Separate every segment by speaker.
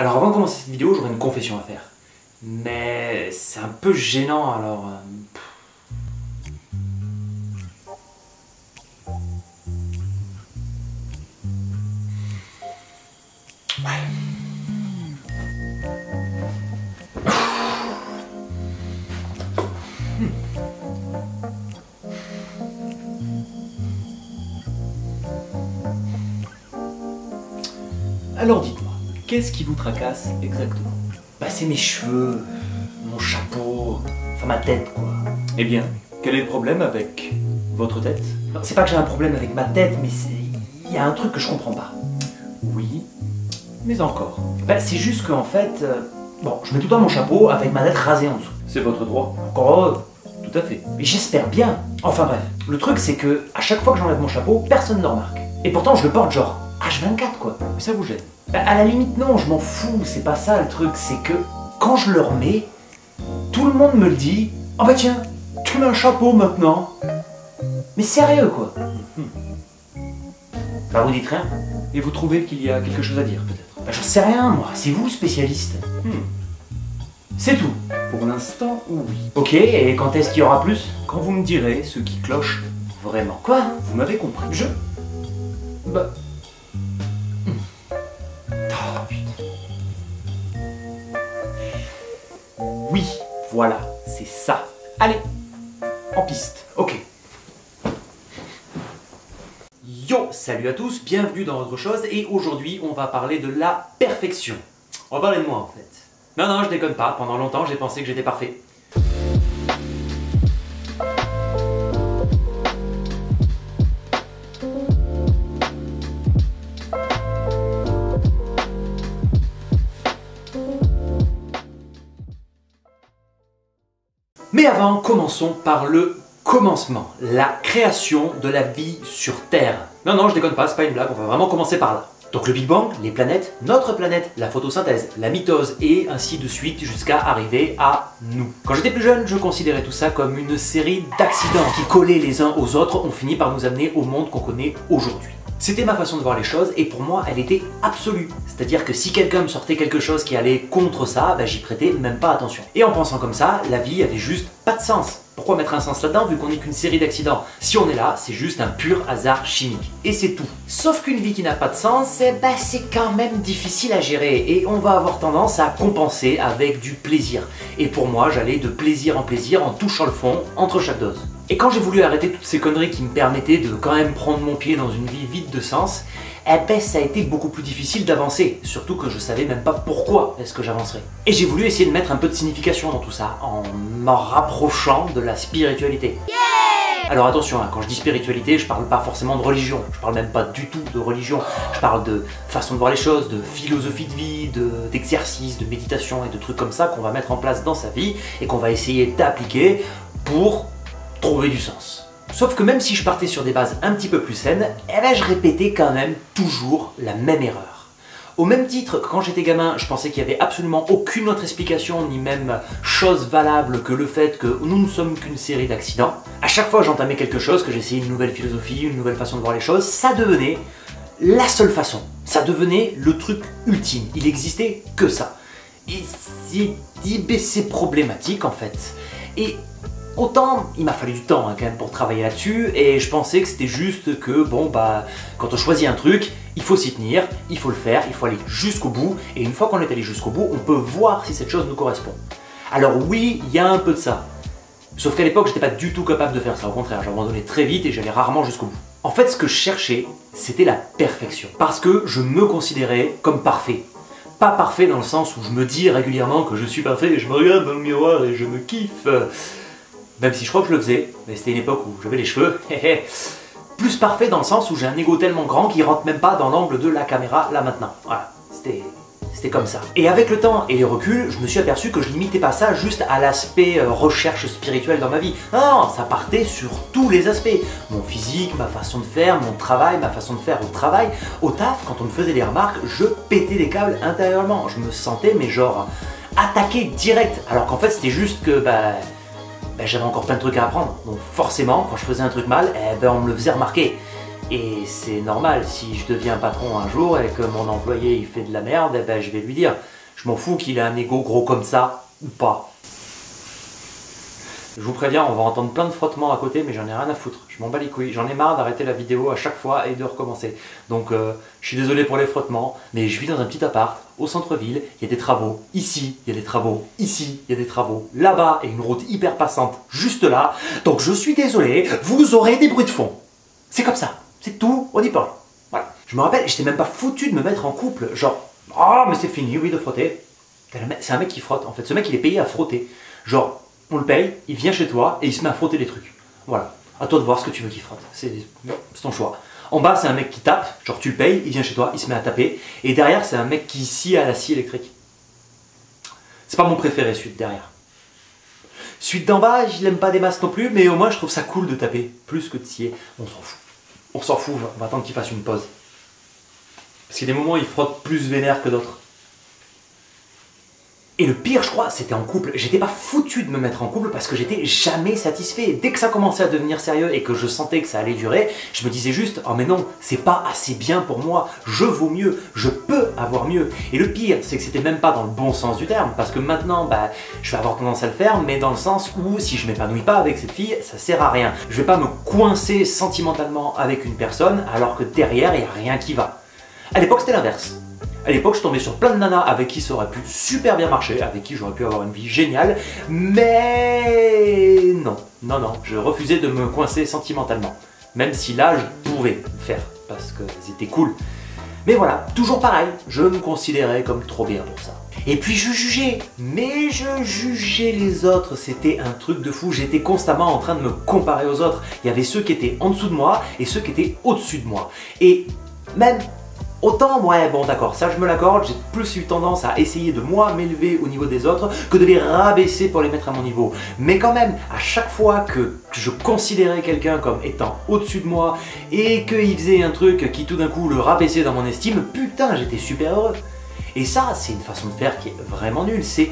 Speaker 1: Alors avant de commencer cette vidéo, j'aurais une confession à faire. Mais c'est un peu gênant alors... Ouais. Alors dites-moi, qu'est-ce qui vous tracasse exactement? Bah c'est mes cheveux, mon chapeau, enfin ma tête quoi.
Speaker 2: Eh bien, quel est le problème avec votre tête?
Speaker 1: Non, c'est pas que j'ai un problème avec ma tête, mais il y a un truc que je comprends pas.
Speaker 2: Oui, mais encore.
Speaker 1: Bah c'est juste qu'en fait, bon, je mets tout le temps mon chapeau avec ma tête rasée en dessous.
Speaker 2: C'est votre droit.
Speaker 1: Encore heureux.
Speaker 2: Tout à fait.
Speaker 1: Mais j'espère bien. Enfin bref, le truc c'est que à chaque fois que j'enlève mon chapeau, personne ne remarque. Et pourtant je le porte genre H24 quoi.
Speaker 2: Mais ça vous gêne?
Speaker 1: Bah, à la limite non, je m'en fous, c'est pas ça le truc, c'est que quand je le remets, tout le monde me le dit. Oh bah tiens, tu mets un chapeau maintenant. Mais sérieux quoi. Bah vous dites rien.
Speaker 2: Et vous trouvez qu'il y a quelque chose à dire, peut-être?
Speaker 1: Bah j'en sais rien moi, c'est vous le spécialiste. C'est tout.
Speaker 2: Pour l'instant, oui.
Speaker 1: Ok, et quand est-ce qu'il y aura plus?
Speaker 2: Quand vous me direz ce qui cloche vraiment.
Speaker 1: Quoi?
Speaker 2: Vous m'avez compris.
Speaker 1: Bah... Oh putain. Oui, voilà, c'est ça. Allez, en piste. Ok. Yo, salut à tous, bienvenue dans Autre Chose, et aujourd'hui on va parler de la perfection. On va parler de moi en fait. Non, non, je déconne pas, pendant longtemps j'ai pensé que j'étais parfait. Mais avant, commençons par le commencement, la création de la vie sur Terre. Non, non, je déconne pas, c'est pas une blague, on va vraiment commencer par là. Donc le Big Bang, les planètes, notre planète, la photosynthèse, la mitose et ainsi de suite jusqu'à arriver à nous. Quand j'étais plus jeune, je considérais tout ça comme une série d'accidents qui, collés les uns aux autres, ont fini par nous amener au monde qu'on connaît aujourd'hui. C'était ma façon de voir les choses et pour moi, elle était absolue. C'est-à-dire que si quelqu'un me sortait quelque chose qui allait contre ça, bah, j'y prêtais même pas attention. Et en pensant comme ça, la vie avait juste pas de sens. Pourquoi mettre un sens là-dedans vu qu'on n'est qu'une série d'accidents? Si on est là, c'est juste un pur hasard chimique. Et c'est tout. Sauf qu'une vie qui n'a pas de sens, eh ben, c'est quand même difficile à gérer. Et on va avoir tendance à compenser avec du plaisir. Et pour moi, j'allais de plaisir en touchant le fond entre chaque dose. Et quand j'ai voulu arrêter toutes ces conneries qui me permettaient de quand même prendre mon pied dans une vie vide de sens, eh ben ça a été beaucoup plus difficile d'avancer, surtout que je savais même pas pourquoi est-ce que j'avancerais. Et j'ai voulu essayer de mettre un peu de signification dans tout ça, en m'en rapprochant de la spiritualité. Yeah! Alors attention, hein, quand je dis spiritualité, je parle pas forcément de religion, je parle même pas du tout de religion, je parle de façon de voir les choses, de philosophie de vie, d'exercice, de méditation et de trucs comme ça qu'on va mettre en place dans sa vie et qu'on va essayer d'appliquer pour trouver du sens. Sauf que même si je partais sur des bases un petit peu plus saines, eh ben je répétais quand même toujours la même erreur. Au même titre que quand j'étais gamin, je pensais qu'il n'y avait absolument aucune autre explication ni même chose valable que le fait que nous ne sommes qu'une série d'accidents. À chaque fois que j'entamais quelque chose, que j'essayais une nouvelle philosophie, une nouvelle façon de voir les choses, ça devenait la seule façon. Ça devenait le truc ultime. Il n'existait que ça. Et c'est problématique en fait. Et autant, il m'a fallu du temps hein, quand même pour travailler là-dessus et je pensais que c'était juste que bon bah quand on choisit un truc, il faut s'y tenir, il faut le faire, il faut aller jusqu'au bout et une fois qu'on est allé jusqu'au bout, on peut voir si cette chose nous correspond. Alors oui, il y a un peu de ça. Sauf qu'à l'époque, j'étais pas du tout capable de faire ça, au contraire, j'abandonnais très vite et j'allais rarement jusqu'au bout. En fait, ce que je cherchais, c'était la perfection. Parce que je me considérais comme parfait. Pas parfait dans le sens où je me dis régulièrement que je suis parfait et je me regarde dans le miroir et je me kiffe. Même si je crois que je le faisais, mais c'était une époque où j'avais les cheveux. Plus parfait dans le sens où j'ai un ego tellement grand qu'il rentre même pas dans l'angle de la caméra là maintenant. Voilà, c'était comme ça. Et avec le temps et les reculs, je me suis aperçu que je limitais pas ça juste à l'aspect recherche spirituelle dans ma vie. Non, ça partait sur tous les aspects. Mon physique, ma façon de faire, mon travail, ma façon de faire au travail. Au taf, quand on me faisait des remarques, je pétais des câbles intérieurement. Je me sentais, mais genre, attaqué direct. Alors qu'en fait, c'était juste que, j'avais encore plein de trucs à apprendre. Donc forcément, quand je faisais un truc mal, on me le faisait remarquer. Et c'est normal, si je deviens patron un jour et que mon employé il fait de la merde, eh ben, je vais lui dire. Je m'en fous qu'il ait un ego gros comme ça ou pas. Je vous préviens, on va entendre plein de frottements à côté, mais j'en ai rien à foutre. Je m'en bats les couilles. J'en ai marre d'arrêter la vidéo à chaque fois et de recommencer. Donc je suis désolé pour les frottements, mais je vis dans un petit appart, au centre-ville, il y a des travaux. Ici, il y a des travaux. Ici, il y a des travaux. Là-bas, il y a une route hyper passante, juste là. Donc je suis désolé, vous aurez des bruits de fond. C'est comme ça. C'est tout, on y parle. Voilà. Je me rappelle, j'étais même pas foutu de me mettre en couple. Genre, ah, mais c'est fini, oui, de frotter. C'est un mec qui frotte, en fait. Ce mec, il est payé à frotter. Genre, on le paye, il vient chez toi et il se met à frotter des trucs. Voilà. À toi de voir ce que tu veux qu'il frotte. C'est ton choix. En bas, c'est un mec qui tape. Genre, tu le payes, il vient chez toi, il se met à taper. Et derrière, c'est un mec qui scie à la scie électrique. C'est pas mon préféré, celui de derrière. Celui d'en bas, je l'aime pas des masses non plus, mais au moins, je trouve ça cool de taper. Plus que de scier. On s'en fout. On s'en fout, on va attendre qu'il fasse une pause. Parce qu'il y a des moments où il frotte plus vénère que d'autres. Et le pire, je crois, c'était en couple. J'étais pas foutu de me mettre en couple parce que j'étais jamais satisfait. Dès que ça commençait à devenir sérieux et que je sentais que ça allait durer, je me disais juste, oh mais non, c'est pas assez bien pour moi, je vaux mieux, je peux avoir mieux. Et le pire, c'est que c'était même pas dans le bon sens du terme, parce que maintenant, bah, je vais avoir tendance à le faire, mais dans le sens où si je m'épanouis pas avec cette fille, ça sert à rien. Je vais pas me coincer sentimentalement avec une personne alors que derrière, il y a rien qui va. À l'époque, c'était l'inverse. À l'époque, je tombais sur plein de nanas avec qui ça aurait pu super bien marcher, avec qui j'aurais pu avoir une vie géniale, mais non, je refusais de me coincer sentimentalement. Même si là, je pouvais le faire, parce que c'était cool. Mais voilà, toujours pareil, je me considérais comme trop bien pour ça. Et puis je jugeais, mais je jugeais les autres, c'était un truc de fou, j'étais constamment en train de me comparer aux autres. Il y avait ceux qui étaient en dessous de moi et ceux qui étaient au-dessus de moi. Et même... autant, ouais, bon d'accord, ça je me l'accorde, j'ai plus eu tendance à essayer de moi m'élever au niveau des autres que de les rabaisser pour les mettre à mon niveau. Mais quand même, à chaque fois que je considérais quelqu'un comme étant au-dessus de moi et qu'il faisait un truc qui tout d'un coup le rabaissait dans mon estime, putain, j'étais super heureux. Et ça, c'est une façon de faire qui est vraiment nulle, c'est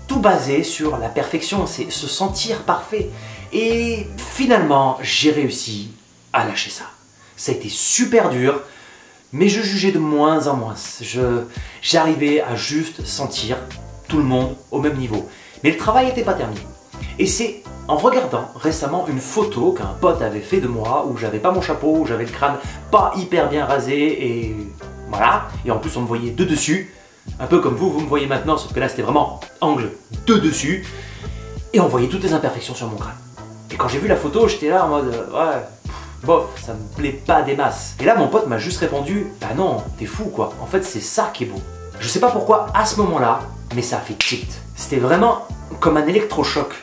Speaker 1: tout basé sur la perfection, c'est se sentir parfait. Et finalement, j'ai réussi à lâcher ça. Ça a été super dur. Mais je jugeais de moins en moins, j'arrivais à juste sentir tout le monde au même niveau. Mais le travail n'était pas terminé. Et c'est en regardant récemment une photo qu'un pote avait fait de moi, où j'avais pas mon chapeau, où j'avais le crâne pas hyper bien rasé, et voilà. Et en plus on me voyait de dessus, un peu comme vous me voyez maintenant, sauf que là c'était vraiment angle de dessus. Et on voyait toutes les imperfections sur mon crâne. Et quand j'ai vu la photo, j'étais là en mode, ouais... bof, ça me plaît pas des masses. Et là, mon pote m'a juste répondu, bah non, t'es fou quoi. En fait, c'est ça qui est beau. Je sais pas pourquoi à ce moment-là, mais ça a fait tilt. C'était vraiment comme un électrochoc.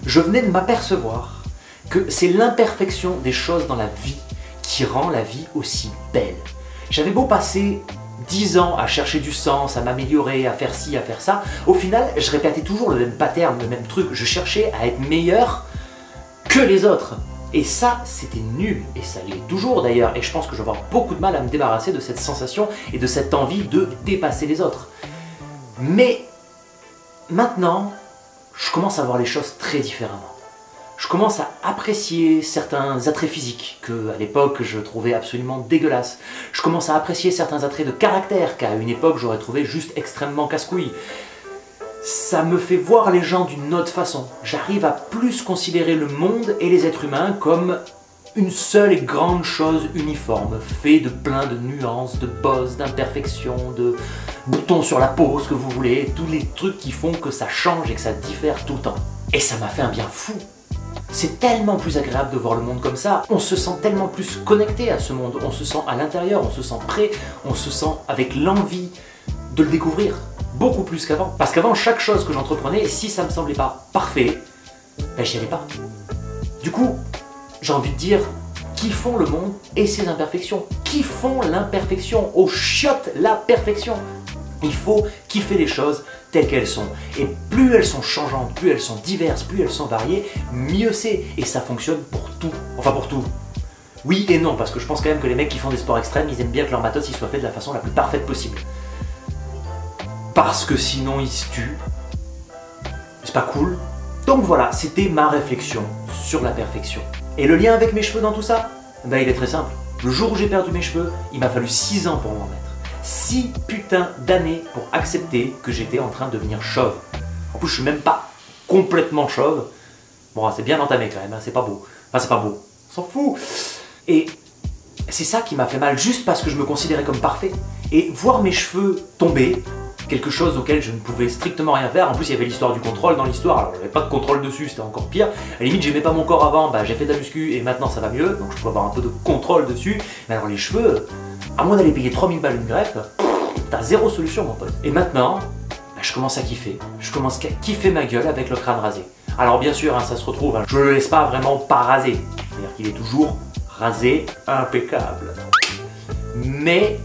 Speaker 1: Je venais de m'apercevoir que c'est l'imperfection des choses dans la vie qui rend la vie aussi belle. J'avais beau passer 10 ans à chercher du sens, à m'améliorer, à faire ci, à faire ça, au final, je répétais toujours le même pattern, le même truc. Je cherchais à être meilleur que les autres. Et ça, c'était nul, et ça l'est toujours d'ailleurs, et je pense que je vais avoir beaucoup de mal à me débarrasser de cette sensation et de cette envie de dépasser les autres. Mais maintenant, je commence à voir les choses très différemment. Je commence à apprécier certains attraits physiques que, à l'époque, je trouvais absolument dégueulasses. Je commence à apprécier certains attraits de caractère qu'à une époque, j'aurais trouvé juste extrêmement casse-couilles. Ça me fait voir les gens d'une autre façon. J'arrive à plus considérer le monde et les êtres humains comme une seule et grande chose uniforme, fait de plein de nuances, de bosses, d'imperfections, de boutons sur la peau, ce que vous voulez, tous les trucs qui font que ça change et que ça diffère tout le temps. Et ça m'a fait un bien fou. C'est tellement plus agréable de voir le monde comme ça, on se sent tellement plus connecté à ce monde, on se sent à l'intérieur, on se sent prêt, on se sent avec l'envie de le découvrir. Beaucoup plus qu'avant. Parce qu'avant, chaque chose que j'entreprenais, si ça me semblait pas parfait, ben j'y allais pas. Du coup, j'ai envie de dire, kiffons le monde et ses imperfections. Kiffons l'imperfection, au chiotte la perfection. Il faut kiffer les choses telles qu'elles sont. Et plus elles sont changeantes, plus elles sont diverses, plus elles sont variées, mieux c'est. Et ça fonctionne pour tout. Enfin pour tout. Oui et non, parce que je pense quand même que les mecs qui font des sports extrêmes, ils aiment bien que leur matos il soit fait de la façon la plus parfaite possible. Parce que sinon ils se tuent. C'est pas cool. Donc voilà, c'était ma réflexion sur la perfection. Et le lien avec mes cheveux dans tout ça, ben il est très simple. Le jour où j'ai perdu mes cheveux, il m'a fallu 6 ans pour m'en mettre. 6 putains d'années pour accepter que j'étais en train de devenir chauve. En plus, je suis même pas complètement chauve. Bon, c'est bien entamé quand même, hein, c'est pas beau. Enfin, c'est pas beau, on s'en fout. Et c'est ça qui m'a fait mal, juste parce que je me considérais comme parfait. Et voir mes cheveux tomber, quelque chose auquel je ne pouvais strictement rien faire. En plus, il y avait l'histoire du contrôle dans l'histoire. Alors, j'avais pas de contrôle dessus, c'était encore pire. À la limite, j'aimais pas mon corps avant, bah, j'ai fait de la muscu et maintenant ça va mieux. Donc, je peux avoir un peu de contrôle dessus. Mais alors, les cheveux, à moins d'aller payer 3000 balles une greffe, t'as zéro solution, mon pote. Et maintenant, bah, je commence à kiffer. Je commence à kiffer ma gueule avec le crâne rasé. Alors, bien sûr, hein, ça se retrouve, hein, je le laisse pas vraiment pas rasé. C'est-à-dire qu'il est toujours rasé, impeccable. Mais,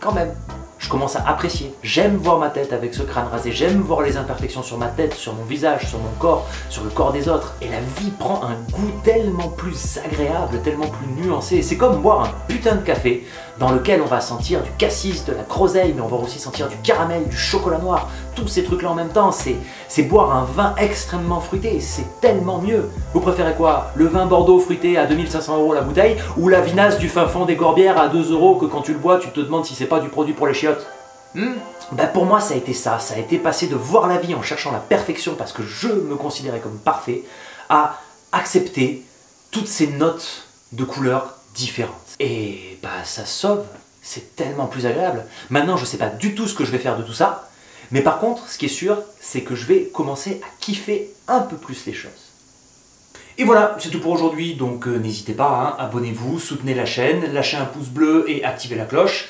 Speaker 1: quand même, je commence à apprécier. J'aime voir ma tête avec ce crâne rasé. J'aime voir les imperfections sur ma tête, sur mon visage, sur mon corps, sur le corps des autres. Et la vie prend un goût tellement plus agréable, tellement plus nuancé. C'est comme boire un putain de café dans lequel on va sentir du cassis, de la groseille, mais on va aussi sentir du caramel, du chocolat noir. Tous ces trucs-là en même temps, c'est boire un vin extrêmement fruité. C'est tellement mieux. Vous préférez quoi? Le vin Bordeaux fruité à 2500 € la bouteille ou la vinasse du fin fond des Corbières à 2 € que quand tu le bois, tu te demandes si c'est pas du produit pour les chiottes? Ben pour moi, ça a été ça. Ça a été passer de voir la vie en cherchant la perfection parce que je me considérais comme parfait à accepter toutes ces notes de couleurs différentes. Et bah ça sauve, c'est tellement plus agréable. Maintenant, je sais pas du tout ce que je vais faire de tout ça, mais par contre, ce qui est sûr, c'est que je vais commencer à kiffer un peu plus les choses. Et voilà, c'est tout pour aujourd'hui, donc n'hésitez pas, hein, abonnez-vous, soutenez la chaîne, lâchez un pouce bleu et activez la cloche.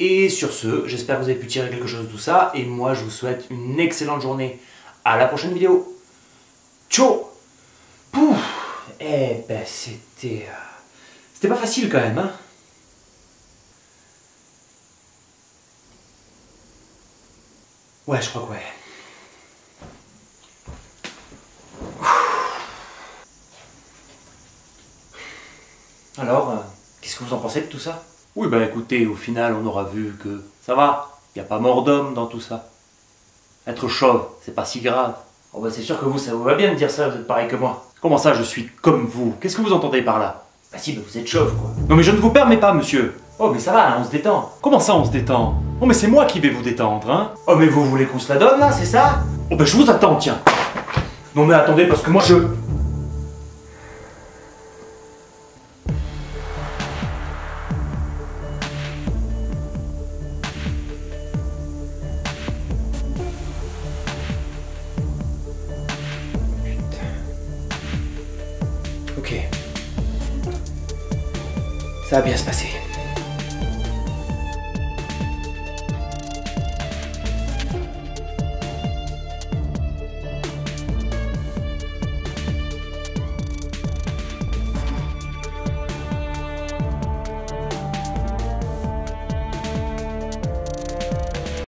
Speaker 1: Et sur ce, j'espère que vous avez pu tirer quelque chose de tout ça, et moi je vous souhaite une excellente journée. À la prochaine vidéo. Ciao. Pouf. Eh ben c'était pas facile quand même, hein. Ouais, je crois que ouais. Alors, qu'est-ce que vous en pensez de tout ça? Oui, bah écoutez, au final, on aura vu que ça va, il n'y a pas mort d'homme dans tout ça. Être chauve, c'est pas si grave. Oh bah c'est sûr que vous, ça vous va bien de dire ça, vous êtes pareil que moi. Comment ça, je suis comme vous? Qu'est-ce que vous entendez par là? Bah si, bah vous êtes chauve, quoi. Non mais je ne vous permets pas, monsieur. Oh mais ça va, là, on se détend. Comment ça, on se détend? Oh mais c'est moi qui vais vous détendre, hein. Oh mais vous voulez qu'on se la donne, là, c'est ça? Oh bah je vous attends, tiens. Non mais attendez, parce que moi je... Ok. Ça va bien se passer.